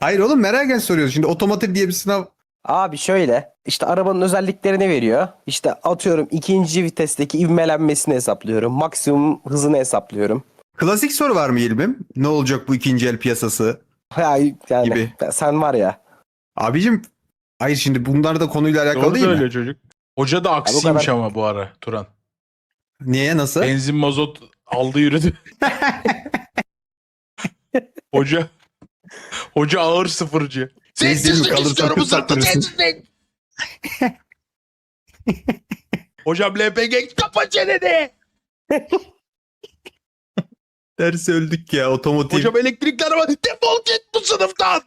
Hayır oğlum merak soruyoruz. Şimdi otomotiv diye bir sınav. Abi şöyle işte arabanın özelliklerini veriyor. İşte atıyorum ikinci vitesteki ivmelenmesini hesaplıyorum. Maksimum hızını hesaplıyorum. Klasik soru var mı İlmim? Ne olacak bu ikinci el piyasası Yani gibi. sen var ya. Abicim hayır şimdi bunlar da konuyla alakalı Doğru değil mi? söylüyor çocuk. Hoca da bu aksiymiş kadar- ama bu ara Turan. Niye nasıl? Benzin mazot aldı yürüdü. Hoca ağır sıfırcı. Benzin mi kalırsa kız sattırırsın. Hocam LPG kapa çeneni. Ders öldük ya otomotiv. Hocam elektrikli araba defol git bu sınıftan.